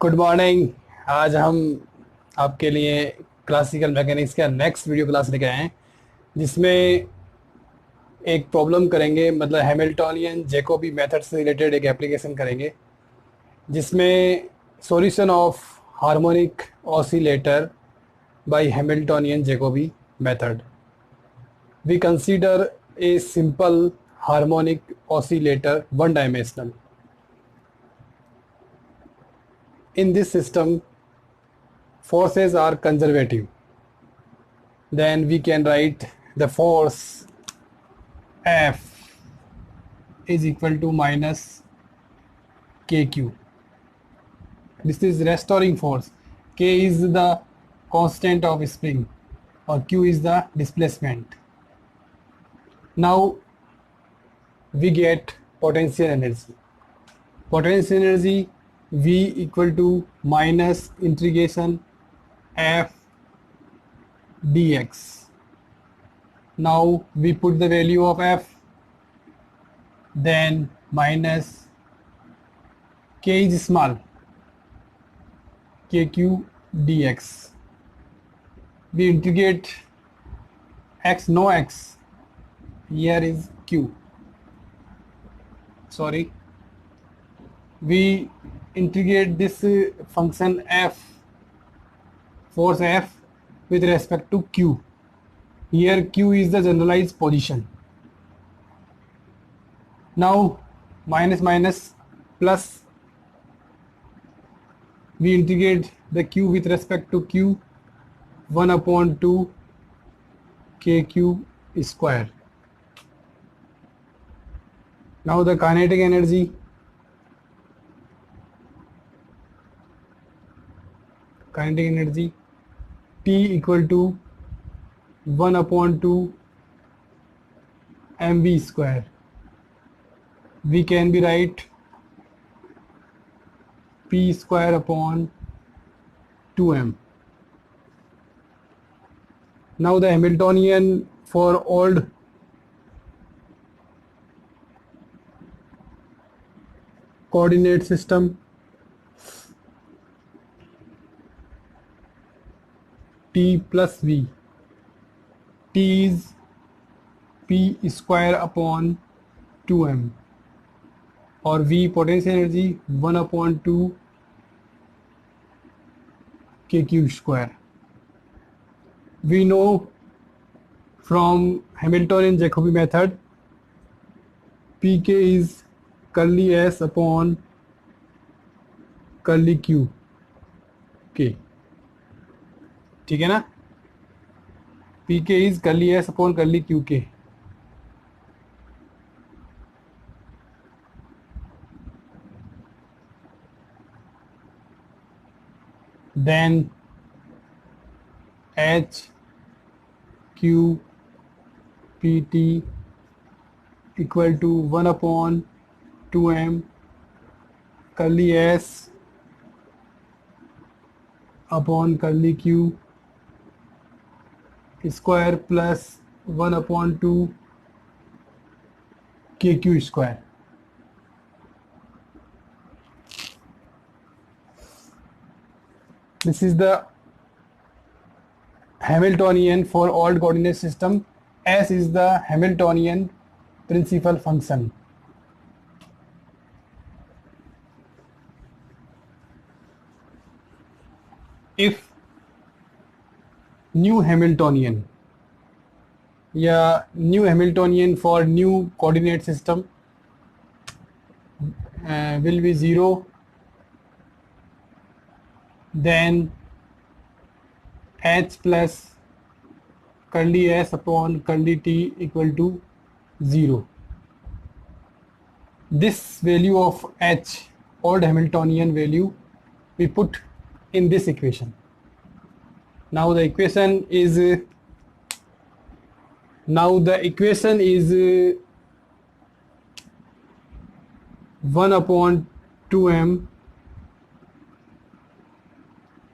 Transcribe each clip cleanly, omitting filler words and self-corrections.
Good morning. आज हम आपके लिए क्लासिकल मैकेनिक्स का नेक्स्ट वीडियो क्लास लेके आए हैं, जिसमें एक प्रॉब्लम करेंगे, मतलब हैमिल्टोनियन जैकोबी मेथड से रिलेटेड एक एप्लीकेशन करेंगे, जिसमें solution of harmonic oscillator by Hamiltonian Jacobi method. We consider a simple harmonic oscillator one dimensional. In this system, forces are conservative. Then we can write the force F is equal to minus KQ. This is restoring force. K is the constant of spring or Q is the displacement. Now we get potential energy. Potential energy V equal to minus integration F dx. Now we put the value of F, then minus K is small, KQ dx. We integrate X, no X, here is Q. Sorry, we integrate this function F, force F, with respect to Q. Here Q is the generalized position. Now minus minus plus, we integrate the Q with respect to Q, 1 upon 2 KQ square. Now the kinetic energy, T equal to 1 upon 2 mv square. We can be write p square upon 2m. Now the Hamiltonian for old coordinate system, T plus V. T is p square upon 2m, or V potential energy 1 upon 2 KQ square. We know from Hamiltonian Jacobi method, Pk is curly S upon curly Q K. ठीक है ना? Pk is curly S upon curly Q K. Then H Q Pt equal to 1 upon 2m curly S upon curly Q square plus 1 upon 2 KQ square. This is the Hamiltonian for all coordinate system. S is the Hamiltonian principal function. If new Hamiltonian या new Hamiltonian for new coordinate system will be 0, then H plus curly S upon curly T equal to 0. This value of H, old Hamiltonian value, we put in this equation. Now the equation is 1 upon 2m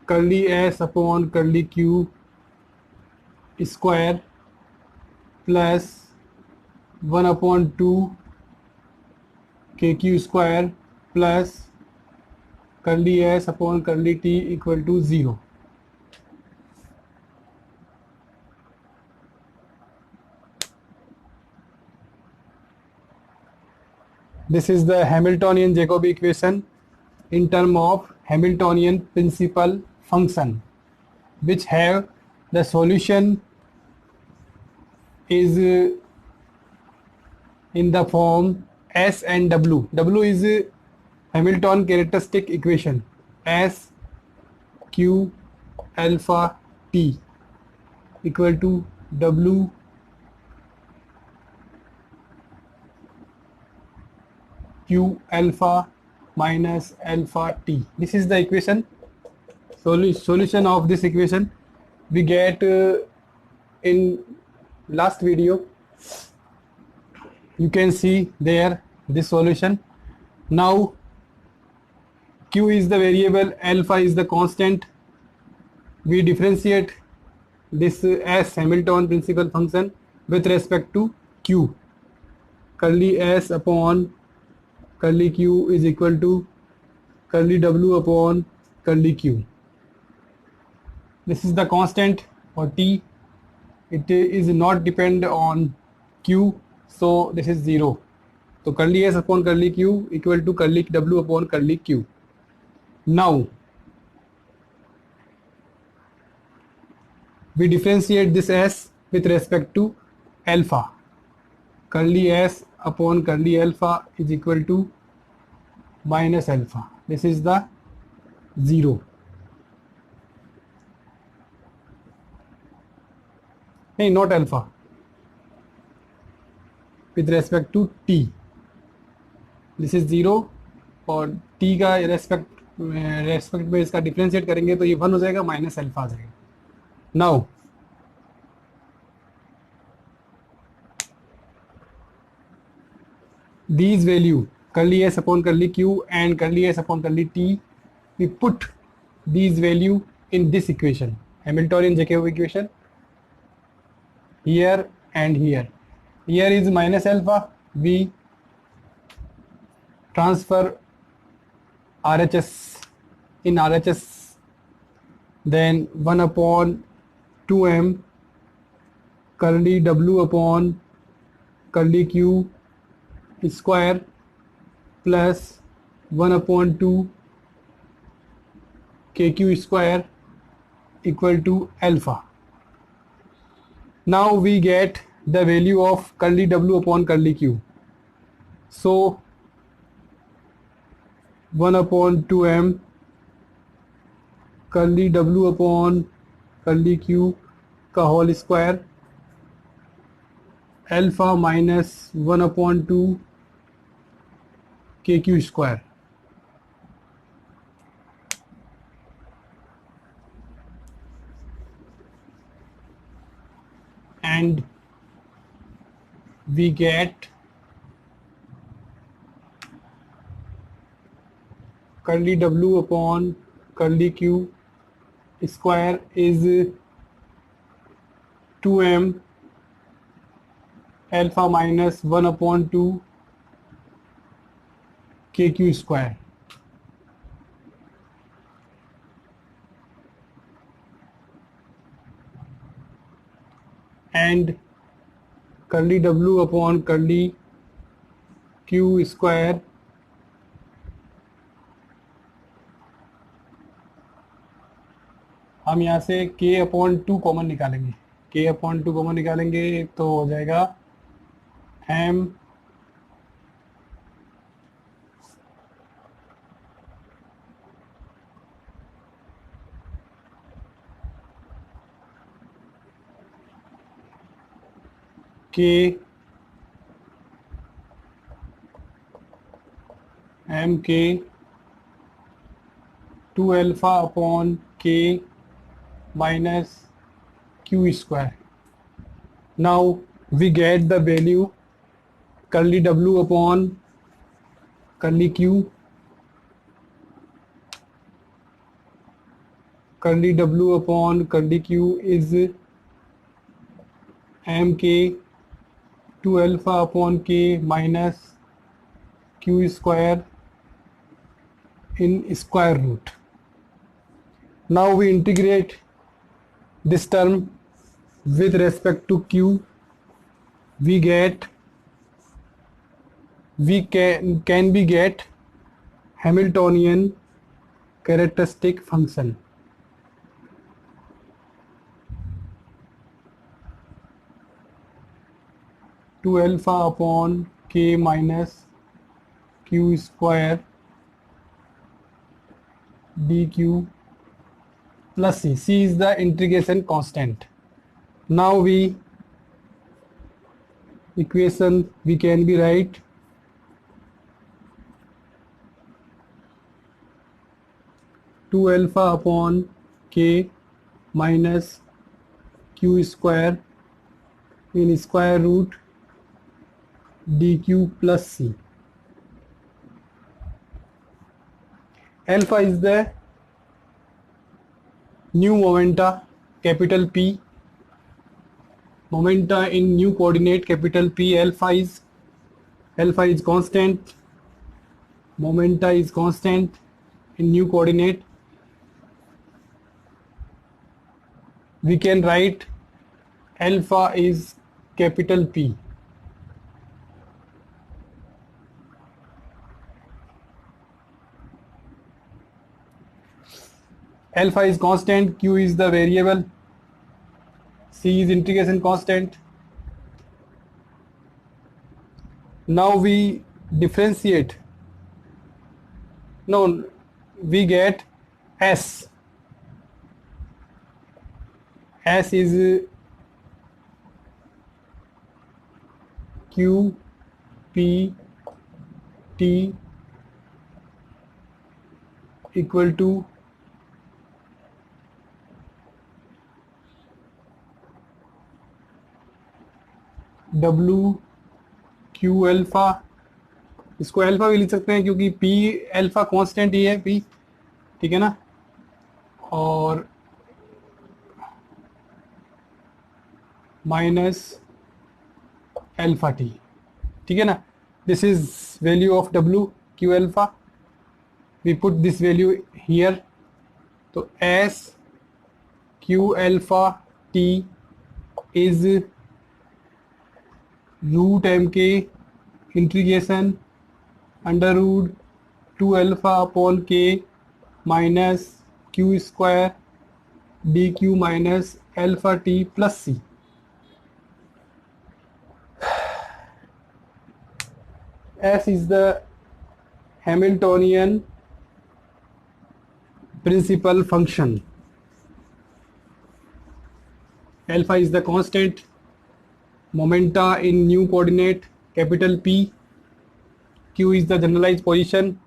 curly S upon curly Q square plus 1 upon 2 KQ square plus curly s upon curly t equal to 0. This is the Hamiltonian Jacobi equation in term of Hamiltonian principal function, which have the solution is in the form S and W. W is Hamilton characteristic equation, S Q alpha T equal to W Q alpha minus alpha T. This is the equation. Solution of this equation we get in last video. You can see there this solution. Now Q is the variable, alpha is the constant. We differentiate this as Hamilton principal function with respect to Q. Curly S upon curly Q is equal to curly W upon curly Q. This is the constant for T. It is not depend on Q, so this is 0. So curly S upon curly Q equal to curly W upon curly Q. Now we differentiate this S with respect to alpha. Curly S upon curly alpha is equal to minus alpha. This is the 0. Hey, not alpha. With respect to T, this is 0 और T का respect में इसका differentiate करेंगे तो ये 1 हो जाएगा, minus alpha आ जाएगा. Now these value curly s upon curly q and curly s upon curly t, we put these value in this equation, Hamiltonian Jacobi equation, here and here. Here is minus alpha, we transfer RHS in RHS, then 1 upon 2m curly w upon curly q square plus 1 upon 2 kq square equal to alpha. Now we get the value of curly w upon curly q. So 1 upon 2m curly w upon curly q का whole square alpha minus 1 upon 2 kq square. And we get curly w upon curly q square is 2m alpha minus 1 upon 2 kq square. And curly w upon curly q square हम यहाँ से k upon 2 common निकालेंगे. k upon 2 common निकालेंगे तो हो जाएगा m k m 2 alpha upon k minus q square. Now we get the value curly w upon curly q, curly w upon curly q is mk 2 alpha upon k minus q square in square root. Now we integrate this term with respect to q. We get Hamiltonian characteristic function. To alpha upon k minus q square dq plus c. C is the integration constant. Now we can be write to alpha upon k minus q square in square root dq plus c. Alpha is the new momenta, capital P. Momenta in new coordinate, capital P. Alpha is constant. Momenta is constant in new coordinate. We can write alpha is capital P. Alpha is constant, q is the variable, c is integration constant. Now we differentiate. No, we get s. S is q p t equal to W Q alpha. इसको alpha भी लिख सकते हैं क्योंकि P alpha constant ही है P, ठीक है ना, और माइनस अल्फा टी, ठीक है ना. This is value of W Q alpha. We put this value here. तो S Q alpha T is root M K integration under root 2 alpha upon K minus Q square D Q minus alpha T plus C. S is the Hamiltonian principal function. Alpha is the constant. Momenta in new coordinate, capital P. Q is the generalized position.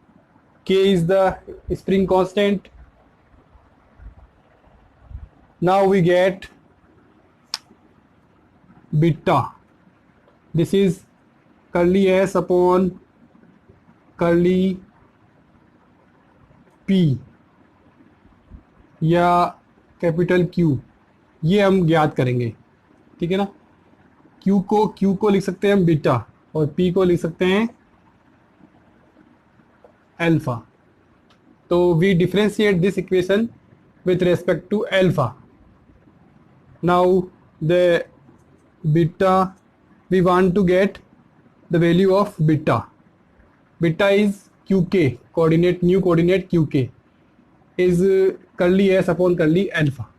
K is the spring constant. Now we get beta. This is curly S upon curly P या capital Q. ये हम ज्ञात करेंगे, ठीक है ना. Q को लिख सकते हैं हम बीटा और P को लिख सकते हैं अल्फा. तो we differentiate this equation with respect to alpha. Now the beta, we want to get the value of beta. Beta is QK, coordinate new coordinate QK is curly S upon curly alpha.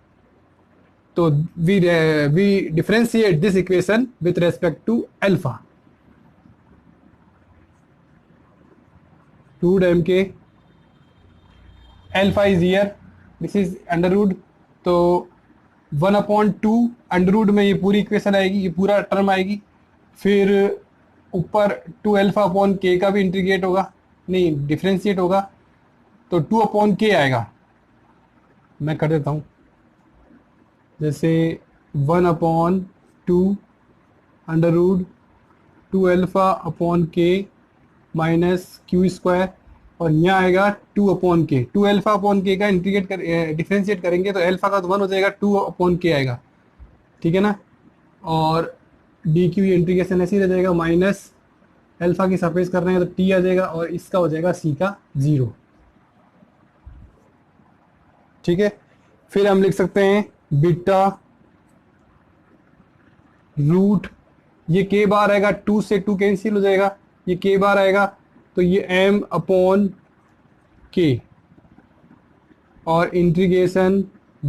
तो we differentiate this equation with respect to alpha. 2 mk alpha is here. This is under root. तो 1/2 under root में ये पूरी equation आएगी, ये पूरा term आएगी. फिर ऊपर 2 अल्फा अपॉन के का भी इंटीग्रेट होगा, नहीं डिफ्रेंशिएट होगा, तो 2/k आएगा. मैं कर देता हूँ. जैसे 1/2 under root 2 alpha upon K minus Q square, और यहाँ आएगा 2/k. 2 अल्फा अपॉन के का इंटीग्रेट डिफ्रेंशिएट करेंगे तो अल्फा का तो 1 हो जाएगा, 2/k आएगा, ठीक है ना. और डी क्यू इंटीग्रेशन ऐसे ही रह जाएगा, माइनस अल्फा की सरफेस कर रहे हैं तो टी आ जाएगा और इसका हो जाएगा सी का 0. ठीक है। फिर हम लिख सकते हैं बीटा रूट, ये के बार आएगा, 2 से 2 कैंसिल हो जाएगा, ये के बार आएगा, तो ये m अपॉन के, और इंटीग्रेशन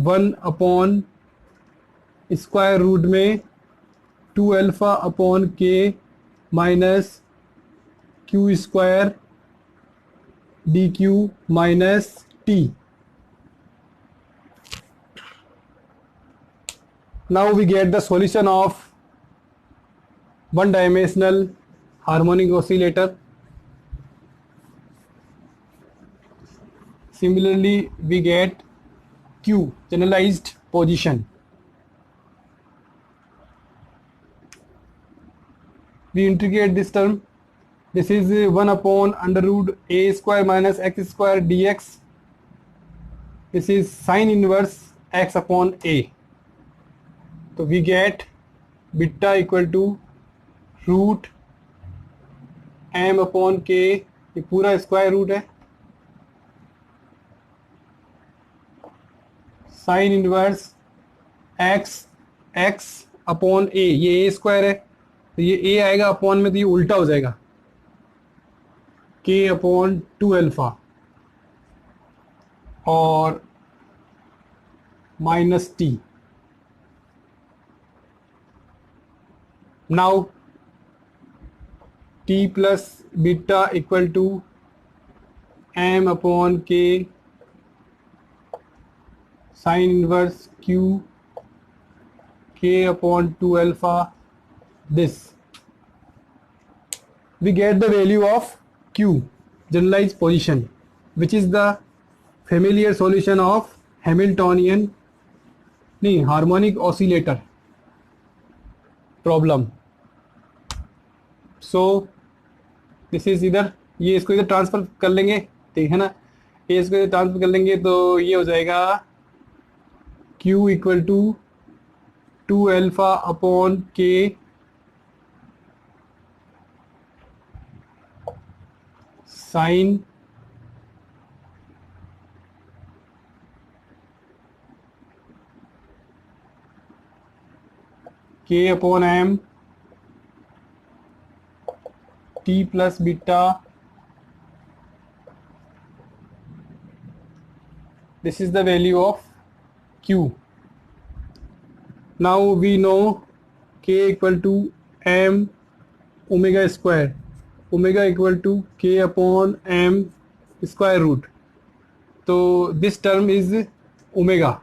1 अपॉन स्क्वायर रूट में 2 alpha upon K minus Q square D Q minus T. Now we get the solution of one dimensional harmonic oscillator. Similarly, we get Q, generalized position. We integrate this term. This is 1 upon under root a square minus x square dx. This is sine inverse x upon a. So we get beta equal to root m upon k, ये पूरा square root है, sine inverse x upon ए, ये ए square है तो ये ए आएगा upon में, तो ये उल्टा हो जाएगा, के अपॉन 2 अल्फा और minus T. Now T plus beta equal to M upon K sine inverse Q K upon 2 alpha. This we get the value of Q, generalized position, which is the familiar solution of Hamiltonian harmonic oscillator problem. So this is इधर, ये इसको इधर transfer कर लेंगे, ठीक है ना, ये इसको इधर ट्रांसफर कर लेंगे तो ये हो जाएगा Q equal to 2 alpha upon K sine K upon M T plus beta. This is the value of Q. Now we know K equal to m omega square, omega equal to K upon m square root. So this term is omega.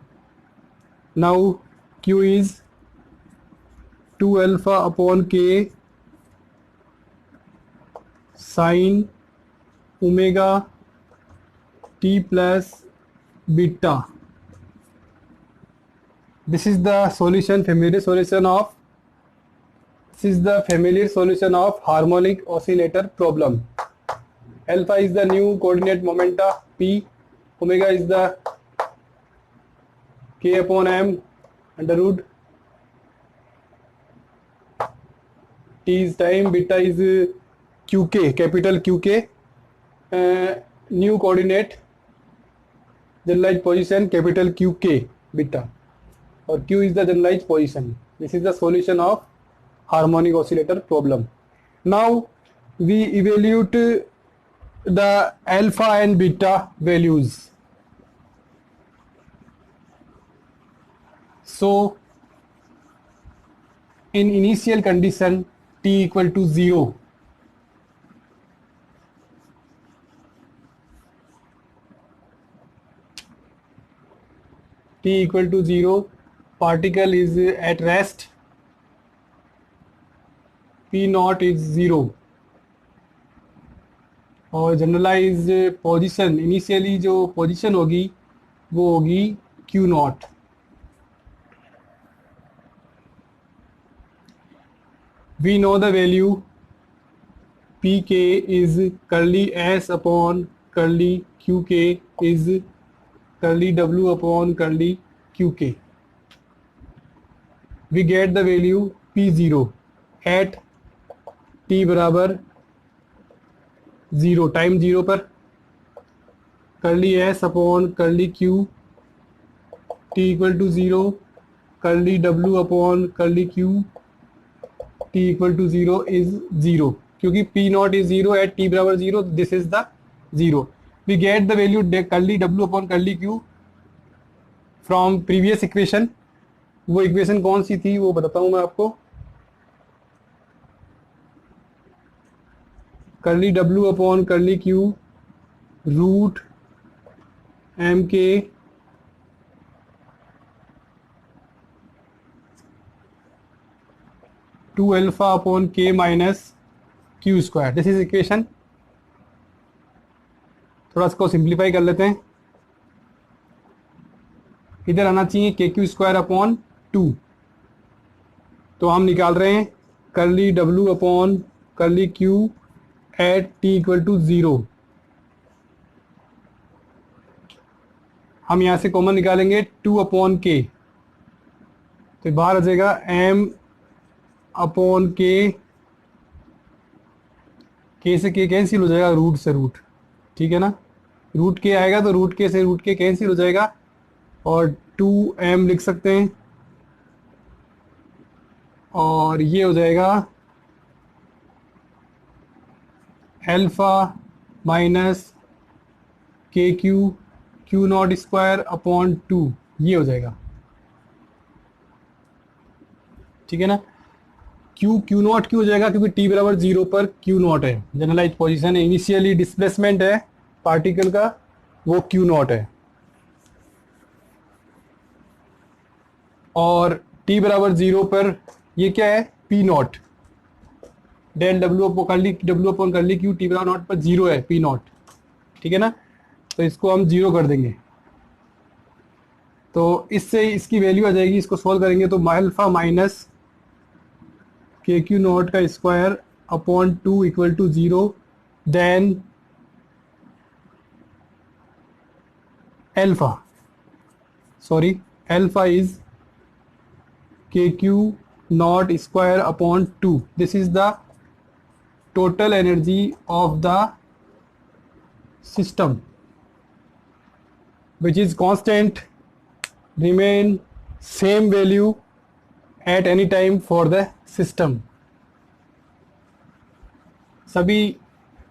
Now Q is 2 alpha upon K sin omega t plus beta. This is the solution, familiar solution of, this is the familiar solution of harmonic oscillator problem. Alpha is the new coordinate momenta p, omega is the k upon m under root, t is time, beta is qk, capital qk, new coordinate generalized position capital qk beta, or q is the generalized position. This is the solution of harmonic oscillator problem. Now we evaluate the alpha and beta values. So in initial condition t equal to 0, t equal to 0, particle is at rest, p naught is 0, और generalise position, initially जो position होगी वो होगी q not. We know the value pk is curly s upon curly qk is curly w upon curly qk. We get the value p0 at t बराबर 0, time 0 पर, curly s upon curly q T equal to zero curly W upon curly Q T equal to zero is zero, क्योंकि P not is zero at T बराबर zero, this is the zero. We get the value curly W upon curly Q from previous equation. वो equation कौन सी थी वो बताता हूं मैं आपको. Curly W upon curly Q root M K two alpha upon K minus Q square. This is equation. थोड़ा इसको सिंप्लीफाई कर लेते हैं. इधर आना चाहिए के क्यू स्क्वायर अपॉन टू. तो हम निकाल रहे हैं curly W upon curly Q at T equal to zero. हम यहाँ से कॉमन निकालेंगे टू अपॉन के, तो बाहर आ जाएगा एम अपॉन के से के कैंसिल हो जाएगा, रूट से रूट. ठीक है ना, रूट के आएगा तो रूट के से रूट के कैंसिल हो जाएगा और 2m लिख सकते हैं. और ये हो जाएगा alpha minus K Q not square upon to, ये हो जाएगा. ठीक है ना. क्यू नॉट क्यों हो जाएगा, क्योंकि टी बराबर ज़ीरो पर क्यू नॉट है, जनरलाइज पोजीशन है, इनिशियली डिस्प्लेसमेंट है पार्टिकल का, वो क्यू नॉट है. और टी बराबर ज़ीरो पर ये क्या है, P naught. Del W upon curly Q T बराबर नॉट पर ज़ीरो है, पी नॉट. ठीक है ना. तो इसको हम ज़ीरो कर देंगे, तो इससे इसकी वैल्यू आ जाएगी. इसको सॉल्व करेंगे तो alpha minus K Q not का square upon two equal to zero. Then alpha is K Q not square upon two. This is the total energy of the system which is constant, remain same value at any time for the system. सभी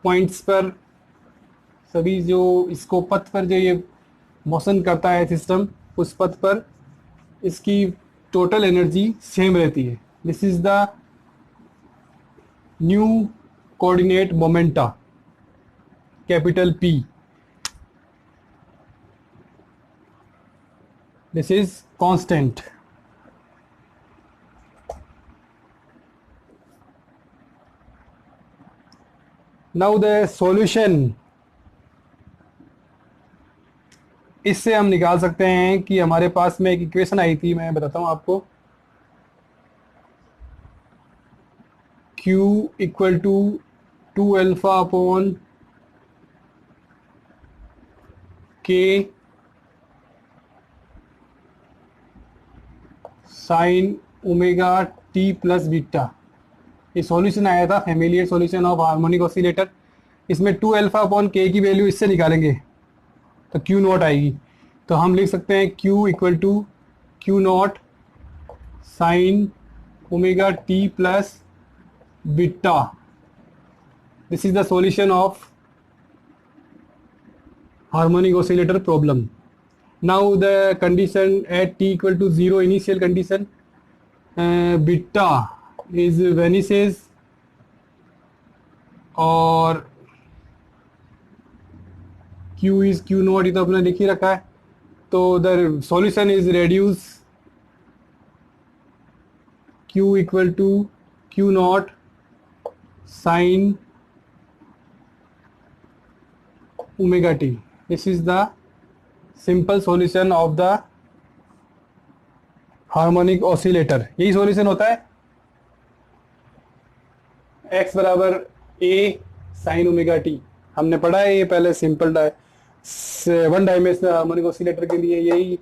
points पर, सभी जो इसको पथ पर जो ये motion करता है सिस्टम, उस पथ पर इसकी टोटल एनर्जी सेम रहती है. This is the new coordinate momenta, capital P. This is constant. Now the solution. इससे हम निकाल सकते हैं कि हमारे पास में एक इक्वेशन आई थी, मैं बताता हूं आपको. Q equal to 2 alpha upon K sine omega T plus beta. ये सॉल्यूशन आया था, familiar solution of harmonic oscillator. इसमें 2 अल्फा अपॉन के की वैल्यू इससे निकालेंगे तो क्यू नॉट आएगी. तो हम लिख सकते हैं Q equal to Q naught sine omega T plus beta. This is the solution of harmonic oscillator problem. Now the condition at t equal to 0, initial condition, beta is vanishes और q is q not, ये तो अपने लिख ही रखा है. तो the solution is reduce q equal to q not sin omega t. This is the simple solution of the harmonic oscillator. यही solution होता है. x बराबर a साइन ओमेगा टी, हमने पढ़ा है ये पहले. Simple one dimensional harmonic oscillator के लिए यही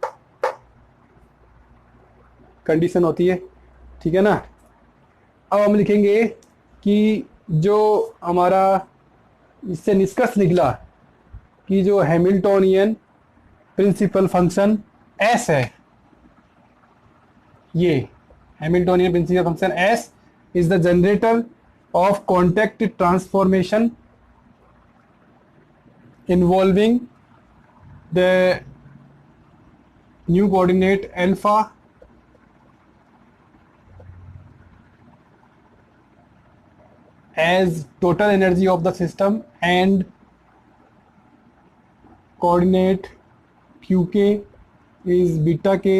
कंडीशन होती है. ठीक है ना. अब हम लिखेंगे कि जो हमारा इससे निष्कर्ष निकला कि जो हैमिल्टोनियन प्रिंसिपल फंक्शन S है, ये Hamiltonian principal function S is the generator of contact transformation involving the new coordinate alpha as total energy of the system and coordinate qk is beta k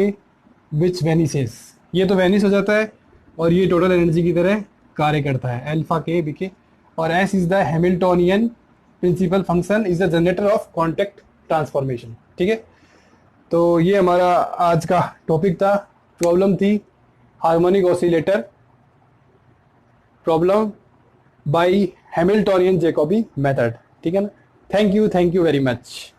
which vanishes. ये तो vanish हो जाता है और ये total energy की तरह कार्य करता है, अल्फा के बीके. और S is the Hamiltonian principal function is the generator of contact transformation. ठीक है, तो ये हमारा आज का टॉपिक था. प्रॉब्लम थी harmonic oscillator problem by Hamiltonian Jacobi method. ठीक है ना. Thank you very much.